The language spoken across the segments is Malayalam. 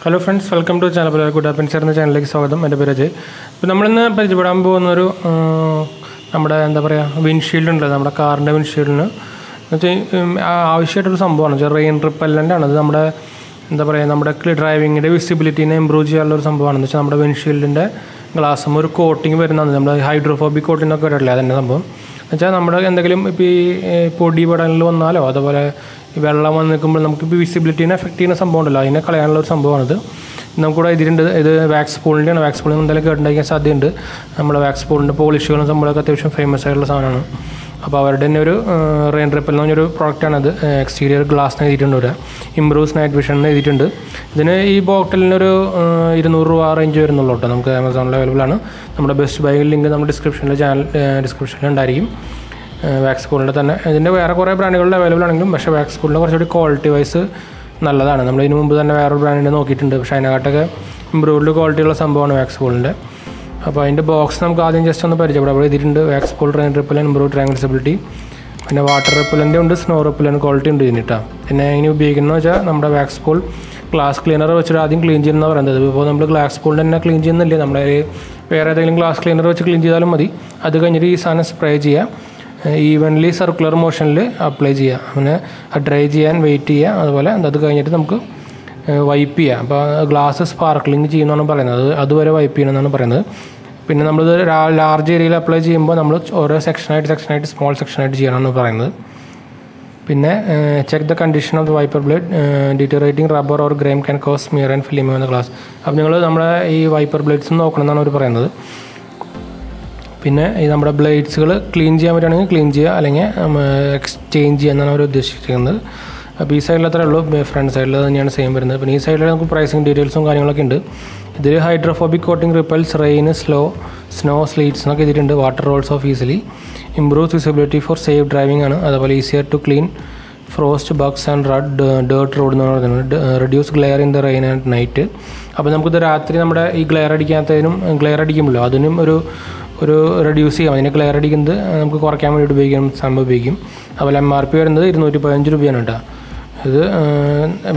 Hello friends, welcome to channel. 𝙑𝙗𝙬𝙬 channel स्वागതം. എൻ്റെ പേര് അജയ്. അപ്പോൾ നമ്മൾ ഇന്ന് പരിചയപ്പെടാൻ പോകുന്ന ഒരു നമ്മുടെ എന്താ പറയുക വിൻഷീൽഡ് ഉണ്ട് നമ്മുടെ കാറിൻ്റെ വിൻഷീൽഡിന് ആവശ്യമായിട്ടൊരു സംഭവമാണ്. റെയിൻ റിപ്പല്ലൻ്റ് ആണ്. അത് നമ്മുടെ എന്താ പറയുക നമ്മുടെ ഡ്രൈവിങ്ങിൻ്റെ വിസിബിലിറ്റിനെ ഇമ്പ്രൂവ് ചെയ്യാനുള്ള ഒരു സംഭവമാണ്. എന്ന് വെച്ചാൽ നമ്മുടെ വിൻഷീൽഡിൻ്റെ ഗ്ലാസ്സും ഒരു കോട്ടിങ് വരുന്നതാണ്. നമ്മുടെ ഹൈഡ്രോഫോബിക് കോട്ടിംഗ് ഒക്കെ വരില്ല അതിൻ്റെ സംഭവം. എന്നുവെച്ചാൽ നമ്മുടെ എന്തെങ്കിലും ഇപ്പോൾ ഈ പൊടി പടലിൽ വന്നാലോ അതുപോലെ ഈ വെള്ളം വന്ന് നിൽക്കുമ്പോൾ നമുക്കിപ്പോൾ വിസിബിലിറ്റീനെ എഫക്റ്റ് ചെയ്യുന്ന സംഭവം ഉണ്ടല്ലോ, അതിനെ കളയാനുള്ള ഒരു സംഭവമാണിത്. നമുക്കിവിടെ ഇതിലുണ്ട്. ഇത് വാക്സ്പോളിൻ്റെയാണ്. വാക്സ്പോളിൽ എന്തായാലും കേട്ടുണ്ടായിരിക്കാൻ സാധ്യതയുണ്ട്. നമ്മുടെ വാക്സ്പോളിൻ്റെ പോളിഷുകളും സംഭവമൊക്കെ അത്യാവശ്യം ഫേമസ് ആയിട്ടുള്ള സാധനമാണ്. അപ്പോൾ അവരുടെ തന്നെ ഒരു റെയിൻ റിപ്പൽ എന്ന് പറഞ്ഞൊരു പ്രോഡക്റ്റാണത്. എക്സ്റ്റീരിയർ ഗ്ലാസ് എഴുതിയിട്ടുണ്ട്. ഇവിടെ ഇംപ്രൂവ്സ് നൈറ്റ് വിഷൻ എന്ന് എഴുതിയിട്ടുണ്ട്. ഇതിന് ഈ ബോട്ടിലിനൊരു 200 രൂപ റേഞ്ച് വരുന്നുള്ളൂ കേട്ടോ. നമുക്ക് ആമസോണിൽ അവൈലബിൾ ആണ്. നമ്മുടെ ബെസ്റ്റ് ബൈ ലിങ്ക് നമ്മുടെ ഡിസ്ക്രിപ്ഷനിൽ ഉണ്ടായിരിക്കും. വാക്സ്പോളിൻ്റെ തന്നെ ഇതിൻ്റെ വേറെ കുറേ ബ്രാൻഡുകളിൽ അവൈലബിൾ ആണെങ്കിലും പക്ഷേ വാക്സ്പോളിൻ്റെ കുറച്ചുകൂടി ക്വാളിറ്റി വൈസ് നല്ലതാണ്. നമ്മൾ ഇതിന് മുമ്പ് തന്നെ വേറൊരു ബ്രാൻഡിൻ്റെ നോക്കിയിട്ടുണ്ട്. പക്ഷേ അതിനകത്തൊക്കെ ഇമ്പ്രൂവ്ഡ് ക്വാളിറ്റിയുള്ള സംഭവമാണ് വാക്സ്പോളിൻ്റെ. അപ്പോൾ അതിൻ്റെ ബോക്സ് നമുക്ക് ആദ്യം ജസ്റ്റ് ഒന്ന് പരിചയപ്പെടാം. അവിടെ ഇതിട്ടുണ്ട് വാക്സ്പോൾ rain repellent improve triangle visibility, പിന്നെ വാട്ടർ റിപ്പല്ലൻ്റ് ഉണ്ട്, സ്നോ റിപ്പല്ലൻ്റ് ക്വാളിറ്റി ഉണ്ട് ഇതിന് കേട്ടോ. പിന്നെ അതിന് ഉപയോഗിക്കുന്നത് വെച്ചാൽ നമ്മുടെ വാക്സ്പോൾ ഗ്ലാസ് ക്ലീനർ വെച്ചിട്ട് ആദ്യം ക്ലീൻ ചെയ്യുന്ന പറയുന്നത്. ഇപ്പോൾ നമ്മൾ വാക്സ്പോളിൻ്റെ തന്നെ ക്ലീൻ ചെയ്യുന്നില്ല, നമ്മുടെ വേറെ ഏതെങ്കിലും ഗ്ലാസ് ക്ലീനർ വെച്ച് ക്ലീൻ ചെയ്താലും മതി. അത് കഴിഞ്ഞിട്ട് ഈ സാധനം സ്പ്രേ ചെയ്യുക, ഈവൻലി സർക്കുലർ മോഷനിൽ അപ്ലൈ ചെയ്യുക, പിന്നെ ഡ്രൈ ചെയ്യാൻ വെയിറ്റ് ചെയ്യുക. അതുപോലെ അത് കഴിഞ്ഞിട്ട് നമുക്ക് വൈപ്പ് ചെയ്യുക. അപ്പോൾ ഗ്ലാസ് സ്പാർക്ലിങ് ചെയ്യുന്നതാണ് പറയുന്നത്. അതുവരെ വൈപ്പ് ചെയ്യണമെന്നാണ് പറയുന്നത്. പിന്നെ നമ്മളിത് ലാർജ് ഏരിയയിൽ അപ്ലൈ ചെയ്യുമ്പോൾ നമ്മൾ ഓരോ സെക്ഷനായിട്ട് സ്മോൾ സെക്ഷനായിട്ട് ചെയ്യണമെന്ന് പറയുന്നത്. പിന്നെ check the condition of the wiper blade, deteriorating rubber or grime can cause smear and film എന്ന ഗ്ലാസ്. അപ്പോൾ നിങ്ങൾ നമ്മുടെ ഈ വൈപ്പർ ബ്ലേഡ്സ് നോക്കണം എന്നാണ് അവർ പറയുന്നത്. പിന്നെ ഈ നമ്മുടെ ബ്ലേഡ്സുകൾ ക്ലീൻ ചെയ്യാൻ പറ്റുകയാണെങ്കിൽ ക്ലീൻ ചെയ്യുക, അല്ലെങ്കിൽ എക്സ്ചേഞ്ച് ചെയ്യുക എന്നാണ് അവർ ഉദ്ദേശിക്കുന്നത്. അപ്പോൾ ഈ സൈഡിൽ അത്രേ ഉള്ളൂ. ഫ്രണ്ട് സൈഡിൽ തന്നെയാണ് സെയിം വരുന്നത്. പിന്നെ ഈ സൈഡിൽ നമുക്ക് പ്രൈസിങ് ഡീറ്റെയിൽസും കാര്യങ്ങളൊക്കെ ഉണ്ട്. ഇതിൽ hydrophobic coating repels rain, snow, sleets എന്നൊക്കെ ഇതിട്ടുണ്ട്. Water rolls off easily, improves visibility for safe driving ആണ്. അതുപോലെ easier to clean frost bugs and dirt road എന്ന് പറയുന്നത്. Reduce glare in the rain and night. അപ്പോൾ നമുക്കിത് രാത്രി നമ്മുടെ ഈ ഗ്ലെയർ അടിക്കുമല്ലോ അതിനും ഒരു റെഡ്യൂസ് ചെയ്യാം. അതിനെ ഗ്ലെയർ അടിക്കുന്നത് നമുക്ക് കുറയ്ക്കാൻ വേണ്ടിയിട്ട് ഉപയോഗിക്കും. അതുപോലെ MRP വരുന്നത് 215 രൂപയാണ് കേട്ടോ. ഇത്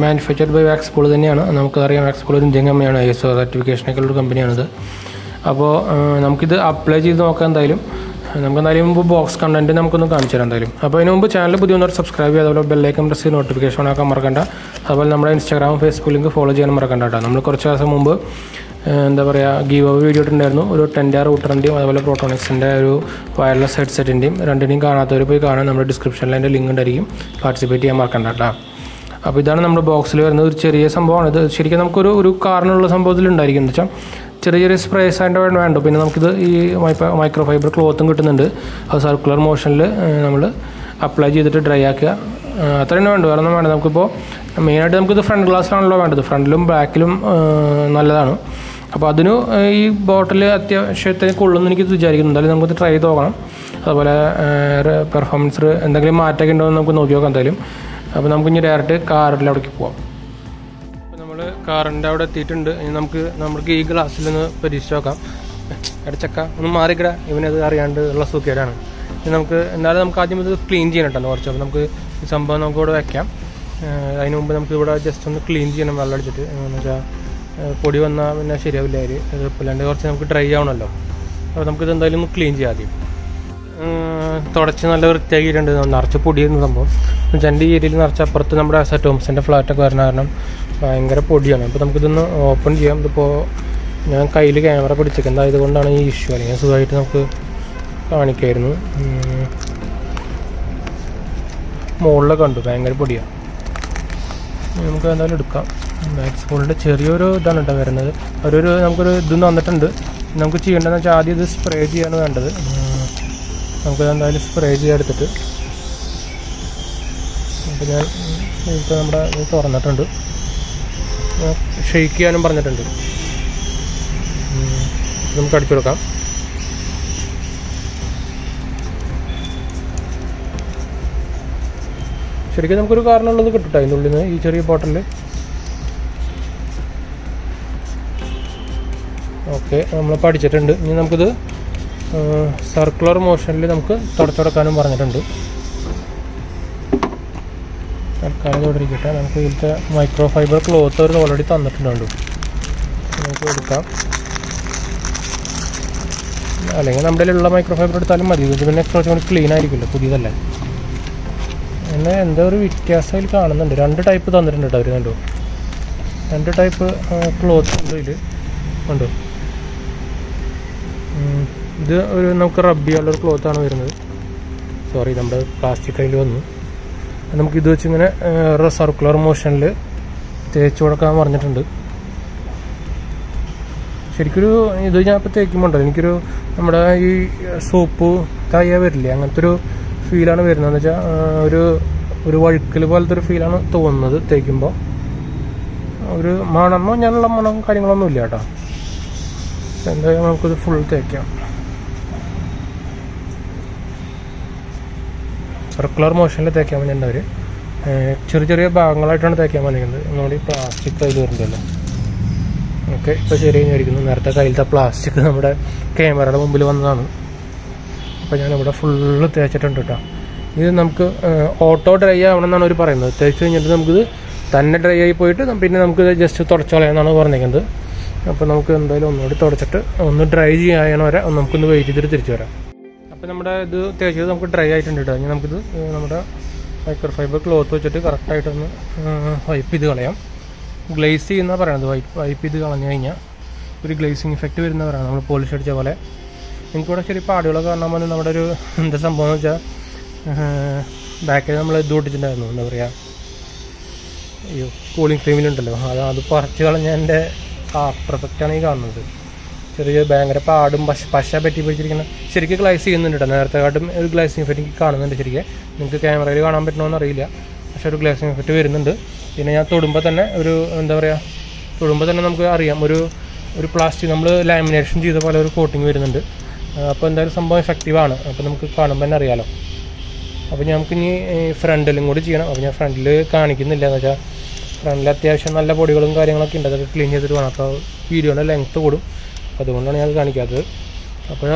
മാനുഫാക്ചർഡ് ബൈ വാക്സ്പോൾ തന്നെയാണ്. നമുക്കറിയാം വാക്സ്പോൾ ഒരു ഇന്ത്യൻ കമ്പനിയാണ്, ISO സർട്ടിഫിക്കേഷനൊക്കെ ഉള്ളൊരു കമ്പനിയാണിത്. അപ്പോൾ നമുക്കിത് അപ്ലൈ ചെയ്ത് നോക്കാം. എന്തായാലും മുമ്പ് ബോക്സ് കണ്ടൻറ്റ് നമുക്കൊന്ന് കാണിച്ചു തരാം എന്തായാലും. അപ്പോൾ അതിന് മുമ്പ് ചാനൽ പുതിയൊന്നവർ സബ്സ്ക്രൈബ് ചെയ്യുക, അതുപോലെ ബെല്ലൈക്കൺ പ്രസ് ചെയ്ത് നോട്ടിഫിക്കേഷൻ ആക്കാൻ മറക്കണ്ട. അതുപോലെ നമ്മുടെ ഇൻസ്റ്റാഗ്രാമും ഫേസ്ബുക്ക് ലിങ്ക് ഫോളോ ചെയ്യാനും മറക്കണ്ട കേട്ടോ. നമ്മൾ കുറച്ച് ദിവസം മുമ്പ് എന്താ പറയുക ഗീവ് അവേ വീഡിയോ ഇട്ടുണ്ടായിരുന്നു. ഒരു 10 റൂട്ടറിൻ്റെയും അതുപോലെ പ്രോട്ടോണിക്സിൻ്റെ ഒരു വയർലെസ് ഹെഡ്സെറ്റിൻ്റെയും രണ്ടിനെയും കാണാത്തവർ പോയി കാണാൻ നമ്മുടെ ഡിസ്ക്രിപ്ഷനിൽ അതിൻ്റെ ലിങ്ക് ഉണ്ടായിരിക്കും. പാർട്ടിസിപ്പേറ്റ് ചെയ്യാൻ മറക്കണ്ട കേട്ടോ. അപ്പോൾ ഇതാണ് നമ്മുടെ ബോക്സിൽ വരുന്നത്. ഒരു ചെറിയ സംഭവമാണ് ഇത്. ശരിക്കും നമുക്കൊരു കാറിനുള്ള സംഭവത്തിൽ ഉണ്ടായിരിക്കും. എന്ന് വെച്ചാൽ ചെറിയ സ്പ്രേസ് ആയിട്ട് വേണ്ട. പിന്നെ നമുക്കിത് ഈ മൈക്രോ ഫൈബർ ക്ലോത്തും കിട്ടുന്നുണ്ട്. അത് സർക്കുലർ മോഷനിൽ നമ്മൾ അപ്ലൈ ചെയ്തിട്ട് ഡ്രൈ ആക്കുക. അത്രയും വേണ്ട, വേറെ ഒന്നും വേണ്ട. നമുക്കിപ്പോൾ മെയിനായിട്ട് നമുക്കിത് ഫ്രണ്ട് ഗ്ലാസ്സിലാണല്ലോ വേണ്ടത്. ഫ്രണ്ടിലും ബാക്കിലും നല്ലതാണ്. അപ്പോൾ അതിന് ഈ ബോട്ടിൽ അത്യാവശ്യത്തിന് കൊള്ളുമെന്ന് എനിക്ക് വിചാരിക്കുന്നു. എന്തായാലും നമുക്കത് ട്രൈ ചെയ്ത് നോക്കണം. അതുപോലെ പെർഫോമൻസ് എന്തെങ്കിലും മാറ്റമൊക്കെ ഉണ്ടോ എന്ന് നമുക്ക് നോക്കി നോക്കാം എന്തായാലും. അപ്പോൾ നമുക്ക് ഇനി ഡയറക്റ്റ് കാറിൻ്റെ അവിടേക്ക് പോകാം. അപ്പോൾ നമ്മൾ കാറിൻ്റെ അവിടെ എത്തിയിട്ടുണ്ട്. ഇനി നമുക്ക് ഈ ഗ്ലാസ്സിൽ നിന്ന് പരീക്ഷിച്ച് നോക്കാം. ഇടച്ചക്ക ഒന്ന് മാറിക്കിട, ഇവനത് അറിയാണ്ട് ഉള്ള സുഖേടാണ്. എന്നാലും നമുക്ക് ആദ്യം ഇത് ക്ലീൻ ചെയ്യണം കേട്ടോ കുറച്ച്. അപ്പോൾ നമുക്ക് ഈ സംഭവം നമുക്കിവിടെ വയ്ക്കാം. അതിന് മുമ്പ് നമുക്ക് ഇവിടെ ജസ്റ്റ് ഒന്ന് ക്ലീൻ ചെയ്യണം വെള്ളം അടിച്ചിട്ട്. എന്ന് വെച്ചാൽ പൊടി വന്നാൽ പിന്നെ ശരിയാവില്ല. റിപ്പല്ലൻ്റ് കുറച്ച് നമുക്ക് ഡ്രൈ ആവണമല്ലോ. അപ്പോൾ നമുക്കിത് എന്തായാലും ഒന്ന് ക്ലീൻ ചെയ്യാം. ആദ്യം തുടച്ച് നല്ല വൃത്തിയാക്കിയിട്ടുണ്ട്. നിറച്ച് പൊടിയായിരുന്നു സംഭവം. എൻ്റെ ഈ ഏരിയയിൽ നിറച്ച് അപ്പുറത്ത് നമ്മുടെ ടോംസിൻ്റെ ഫ്ലാറ്റൊക്കെ വരുന്ന കാരണം ഭയങ്കര പൊടിയാണ്. അപ്പോൾ നമുക്കിതൊന്ന് ഓപ്പൺ ചെയ്യാം. ഇതിപ്പോൾ ഞാൻ കയ്യിൽ ക്യാമറ പിടിച്ചേക്കുന്നത് ആയതുകൊണ്ടാണ് ഈ ഇഷ്യൂ. അല്ലെങ്കിൽ സുഖമായിട്ട് നമുക്ക് കാണിക്കായിരുന്നു. മുകളിലൊക്കെ കണ്ടു ഭയങ്കര പൊടിയാണ്. നമുക്ക് എന്തായാലും എടുക്കാം. വാക്സ്പോളിൻ്റെ ചെറിയൊരു ഇതാണ് കേട്ടോ വരുന്നത്. നമുക്കൊരു ഇതൊന്നും വന്നിട്ടുണ്ട്. നമുക്ക് ചെയ്യേണ്ടതെന്ന് വെച്ചാൽ ആദ്യം ഇത് സ്പ്രേ ചെയ്യാണ് വേണ്ടത്. നമുക്കത് എന്തായാലും സ്പ്രേ ചെയ്യാൻ അപ്പോൾ ഞാൻ ഇപ്പോൾ നമ്മുടെ തുറന്നിട്ടുണ്ട്. ഷെയ്ക്ക് ചെയ്യാനും പറഞ്ഞിട്ടുണ്ട്. നമുക്ക് അടിച്ചു കൊടുക്കാം. ശരിക്കും നമുക്കൊരു കാറിനുള്ളത് കിട്ടും അതിൻ്റെ ഉള്ളിൽ നിന്ന് ഈ ചെറിയ ബോട്ടിൽ. ഓക്കെ, നമ്മളിപ്പോൾ അടിച്ചിട്ടുണ്ട്. ഇനി നമുക്കിത് സർക്കുലർ മോഷനിൽ നമുക്ക് തുടച്ചുകൊടുക്കാനും പറഞ്ഞിട്ടുണ്ട്. തൽക്കാലം ഇതോടിരിക്കട്ടെ. നമുക്ക് ഇതിലത്തെ മൈക്രോ ഫൈബർ ക്ലോത്ത് അവർ ഓൾറെഡി തന്നിട്ടുണ്ട്, നമുക്ക് എടുക്കാം. അല്ലെങ്കിൽ നമ്മുടെ ഉള്ള മൈക്രോ ഫൈബർ എടുത്താലും മതി. ഇത് പിന്നെ കുറച്ചും കൂടി ക്ലീൻ ആയിരിക്കുമല്ലോ, പുതിയതല്ലേ. പിന്നെ എന്തോ ഒരു വ്യത്യാസം അതിൽ കാണുന്നുണ്ട്. 2 ടൈപ്പ് തന്നിട്ടുണ്ട് കേട്ടോ അവർ. കണ്ടോ, 2 ടൈപ്പ് ക്ലോത്ത് ഉണ്ട് ഇതിൽ. കണ്ടോ, ഇത് ഒരു നമുക്ക് റബ്ബ് ചെയ്യാനുള്ളൊരു ക്ലോത്താണ് വരുന്നത്. സോറി, നമ്മുടെ പ്ലാസ്റ്റിക് അതിൽ വന്നു. നമുക്കിത് വെച്ചിങ്ങനെ സർക്കുലർ മോഷനിൽ തേച്ച് കൊടുക്കാൻ പറഞ്ഞിട്ടുണ്ട്. ശരിക്കൊരു ഇത് ഞാൻ ഇപ്പോൾ തേക്കുമ്പോണ്ടല്ലോ എനിക്കൊരു നമ്മുടെ ഈ സോപ്പ് തയ്യ വരില്ലേ, അങ്ങനത്തെ ഒരു ഫീലാണ് വരുന്നത്. എന്ന് വെച്ചാൽ ഒരു വഴുക്കൽ പോലത്തെ ഒരു ഫീലാണ് തോന്നുന്നത് തേക്കുമ്പോൾ. ഒരു മണമോ ഞാനുള്ള മണം കാര്യങ്ങളൊന്നും ഇല്ല കേട്ടോ. എന്തായാലും നമുക്കിത് ഫുൾ തേക്കാം. സർക്കുലർ മോഷനിൽ തേക്കാൻ വേണ്ടിയിട്ടുണ്ട് അവർ. ചെറിയ ചെറിയ ഭാഗങ്ങളായിട്ടാണ് തേക്കാൻ വേണ്ടിയിരിക്കുന്നത്. നമ്മുടെ ഈ പ്ലാസ്റ്റിക് കയ്യിൽ വരുന്നുണ്ടല്ലോ. ഓക്കെ, ഇപ്പോൾ ശരി കഴിഞ്ഞിരിക്കുന്നു. നേരത്തെ കയ്യിലത്തെ പ്ലാസ്റ്റിക് നമ്മുടെ ക്യാമറയുടെ മുമ്പിൽ വന്നതാണ്. അപ്പോൾ ഞാനിവിടെ ഫുള്ള് തേച്ചിട്ടുണ്ട് കേട്ടോ. ഇത് നമുക്ക് ഓട്ടോ ഡ്രൈ ആവണമെന്നാണ് അവർ പറയുന്നത്. തേച്ച് കഴിഞ്ഞിട്ട് നമുക്കിത് തന്നെ ഡ്രൈ ആയി പോയിട്ട് പിന്നെ നമുക്കിത് ജസ്റ്റ് തുടച്ച് കളയാമെന്നാണ് പറഞ്ഞിരിക്കുന്നത്. അപ്പോൾ നമുക്ക് എന്തായാലും ഒന്നുകൂടി തുടച്ചിട്ട് ഒന്ന് ഡ്രൈ ചെയ്യാൻ വരെ നമുക്കൊന്ന് വെയിറ്റ് ചെയ്തിട്ട് തിരിച്ചു വരാം. അപ്പോൾ നമ്മുടെ ഇത് തേച്ചത് നമുക്ക് ഡ്രൈ ആയിട്ടുണ്ട് കേട്ടോ. ഇനി നമുക്കിത് നമ്മുടെ മൈക്രോ ഫൈബർ ക്ലോത്ത് വെച്ചിട്ട് കറക്റ്റായിട്ടൊന്ന് വൈപ്പ് ചെയ്ത് കളയാം. ഗ്ലേസ് ചെയ്യുന്ന പറയണത്. വൈപ്പ് ചെയ്ത് കളഞ്ഞു കഴിഞ്ഞാൽ ഒരു ഗ്ലേസിങ് ഇഫക്റ്റ് വരുന്ന പറയുന്നത്, നമ്മൾ പോളിഷ് അടിച്ച പോലെ. എനിക്കിവിടെ ശരി പാടുകളൊക്കെ കാണാൻ വന്ന് നമ്മുടെ ഒരു എന്താ സംഭവം എന്ന് വെച്ചാൽ ബാക്കിൽ നമ്മൾ ഇത് ഒട്ടിച്ചിട്ടുണ്ടായിരുന്നു. എന്താ പറയുക, അയ്യോ കൂളിംഗ് ഫ്രെയിമിലുണ്ടല്ലോ, അത് പറിച്ച് കളഞ്ഞതിൻ്റെ ആഫ്റ്റർ എഫക്റ്റാണ് ഈ കാണുന്നത്. ചെറിയ ഭയങ്കര പാടും പശ പറ്റി പിടിച്ചിരിക്കുന്ന. ശരിക്കും ഗ്ലൈസ് ചെയ്യുന്നുണ്ട് കേട്ടോ. നേരത്തെക്കാട്ടും ഒരു ഗ്ലൈസിങ് എഫക്റ്റ് എനിക്ക് കാണുന്നുണ്ട്. ശരിക്കും നിങ്ങൾക്ക് ക്യാമറയിൽ കാണാൻ പറ്റണമെന്ന് അറിയില്ല, പക്ഷേ ഒരു ഗ്ലൈസിങ് എഫക്റ്റ് വരുന്നുണ്ട്. പിന്നെ ഞാൻ തൊടുമ്പോൾ തന്നെ ഒരു എന്താ പറയുക, തൊടുമ്പോൾ തന്നെ നമുക്ക് അറിയാം ഒരു പ്ലാസ്റ്റിക് നമ്മൾ ലാമിനേഷൻ ചെയ്ത പോലെ ഒരു കോട്ടിങ് വരുന്നുണ്ട്. അപ്പോൾ എന്തായാലും സംഭവം എഫക്റ്റീവാണ്. അപ്പോൾ നമുക്ക് കാണുമ്പോൾ തന്നെ അറിയാമല്ലോ. അപ്പോൾ നമുക്കിനി ഫ്രണ്ടിലും കൂടി ചെയ്യണം. അപ്പോൾ ഞാൻ ഫ്രണ്ടിൽ കാണിക്കുന്നില്ല, എന്ന് വെച്ചാൽ ഫ്രണ്ടിൽ അത്യാവശ്യം നല്ല പൊടികളും കാര്യങ്ങളൊക്കെ ഉണ്ട്. അതൊക്കെ ക്ലീൻ ചെയ്തിട്ട് വേണം. അപ്പോൾ വീഡിയോയുടെ ലെങ്ത്ത് കൂടും, അതുകൊണ്ടാണ് ഞാൻ കാണിക്കാത്തത്. അപ്പോൾ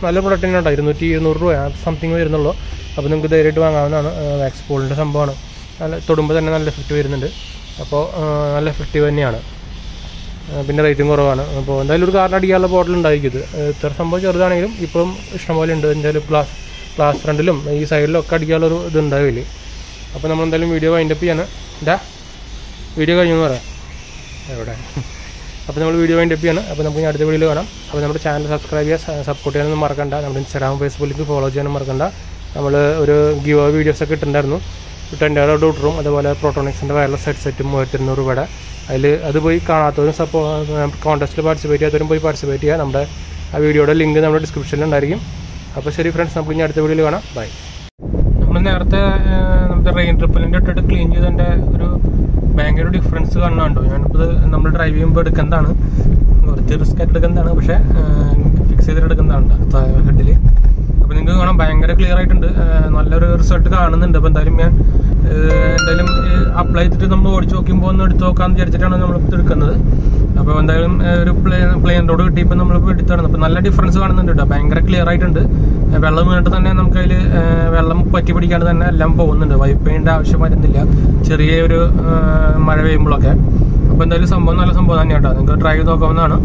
നല്ല പ്രൊഡക്റ്റ് തന്നെ കേട്ടോ. 200 രൂപ സംതിങ് വരുന്നുള്ളൂ. അപ്പോൾ നിങ്ങൾക്ക് ധൈര്യമായിട്ട് വാങ്ങാവുന്നതാണ്. വാക്സ്പോളിൻ്റെ സംഭവമാണ്. നല്ല തൊടുമ്പോൾ തന്നെ നല്ല എഫക്റ്റ് വരുന്നുണ്ട്. അപ്പോൾ നല്ല എഫക്റ്റീവ് തന്നെയാണ്. പിന്നെ റേറ്റും കുറവാണ്. അപ്പോൾ എന്തായാലും ഒരു കാറിന് അടിക്കാനുള്ള ബോട്ടിൽ ഉണ്ടായിരിക്കും. ഇത് ഇത്ര സംഭവം ചെറുതാണെങ്കിലും ഇപ്പോഴും ഇഷ്ടംപോലെ ഉണ്ട്. എന്തായാലും ഗ്ലാസ് ഫ്രണ്ടിലും ഈ സൈഡിലും ഒക്കെ അടിക്കാനുള്ളൊരു ഇത് ഉണ്ടാവില്ല. അപ്പോൾ നമ്മൾ എന്തായാലും വീഡിയോ വൈൻഡപ്പ് ചെയ്യാണ്. വീഡിയോ കഴിഞ്ഞെന്ന് പറയാം എവിടെ. അപ്പോൾ നമ്മൾ വീഡിയോ വൈൻഡപ്പ് ചെയ്യാണ്. അപ്പോൾ നമുക്ക് അടുത്ത വീഡിയോയിൽ കാണാം. അപ്പോൾ നമ്മുടെ ചാനൽ സബ്സ്ക്രൈബ് ചെയ്യുക, സപ്പോർട്ട് ചെയ്യാനൊന്നും മറക്കണ്ട. നമ്മുടെ ഇൻസ്റ്റാഗ്രാം ഫേസ്ബുക്കിലേക്ക് ഫോളോ ചെയ്യാനും മറക്കണ്ട. നമ്മൾ ഒരു ഗിവ് അവേ വീഡിയോസൊക്കെ ഇട്ടിട്ടുണ്ടായിരുന്നു. ടെൻഡർ ഡോട്ടറും അതുപോലെ പ്രോട്ടോണിക്സിൻ്റെ വയർലെസ് ഹെഡ്സെറ്റും 1200 രൂപയുടെ. അത് പോയി കാണാത്തവരും കോൺടെസ്റ്റിൽ പാർട്ടിസിപ്പേറ്റ് ചെയ്യാത്തവരും പോയി പാർട്ടിസിപ്പേറ്റ് ചെയ്യുക. നമ്മുടെ ആ വീഡിയോയുടെ ലിങ്ക് നമ്മുടെ ഡിസ്ക്രിപ്ഷനിൽ ഉണ്ടായിരിക്കും. അപ്പോൾ ശരി ഫ്രണ്ട്സ്, നമുക്ക് ഇനി അടുത്ത വീഡിയോയിൽ കാണാം. ബൈ. നമ്മൾ നേരത്തെ നമ്മുടെ റെയിൻ റിപ്പലൻ്റ് ഇട്ടിട്ട് ക്ലീൻ ചെയ്തതിൻ്റെ ഒരു ഭയങ്കര ഡിഫറൻസ് കാണുന്നുണ്ടോ? ഞാനിപ്പോൾ നമ്മൾ ഡ്രൈവ് ചെയ്യുമ്പോൾ എടുക്കുന്നതാണ്, കുറച്ച് റിസ്ക് ആയിട്ട് എടുക്കുന്നതാണ്, പക്ഷേ ഫിക്സ് ചെയ്തിട്ട് എടുക്കുന്നതാണ് ഹെഡിൽ. അപ്പോൾ നിങ്ങൾക്ക് കാണാം ഭയങ്കര ക്ലിയർ ആയിട്ടുണ്ട്, നല്ലൊരു റിസൾട്ട് കാണുന്നുണ്ട്. അപ്പോൾ എന്തായാലും ഞാൻ അപ്ലൈ ചെയ്തിട്ട് നമ്മൾ ഓടിച്ച് നോക്കുമ്പോൾ ഒന്ന് എടുത്ത് നോക്കാമെന്ന് വിചാരിച്ചിട്ടാണ് നമ്മളിപ്പോൾ എടുക്കുന്നത്. അപ്പോൾ എന്തായാലും ഒരു പ്ലെയിൻ റോഡ് കിട്ടിയപ്പോൾ നമ്മളിപ്പോൾ എടുത്താണ്. അപ്പോൾ നല്ല ഡിഫറൻസ് കാണുന്നുണ്ട് കേട്ടോ. ഭയങ്കര ക്ലിയർ ആയിട്ടുണ്ട്. വെള്ളം വീണിട്ട് തന്നെ നമുക്കതിൽ വെള്ളം പറ്റി പിടിക്കാണ്ട് തന്നെ എല്ലാം പോകുന്നുണ്ട്. വൈപ്പ് ചെയ്യേണ്ട ആവശ്യം വരുന്നില്ല ചെറിയൊരു മഴ പെയ്യുമ്പോഴൊക്കെ. അപ്പോൾ എന്തായാലും സംഭവം നല്ല സംഭവം തന്നെയാണ് കേട്ടോ. നിങ്ങൾക്ക് ട്രൈ ചെയ്ത് നോക്കാവുന്നതാണ്.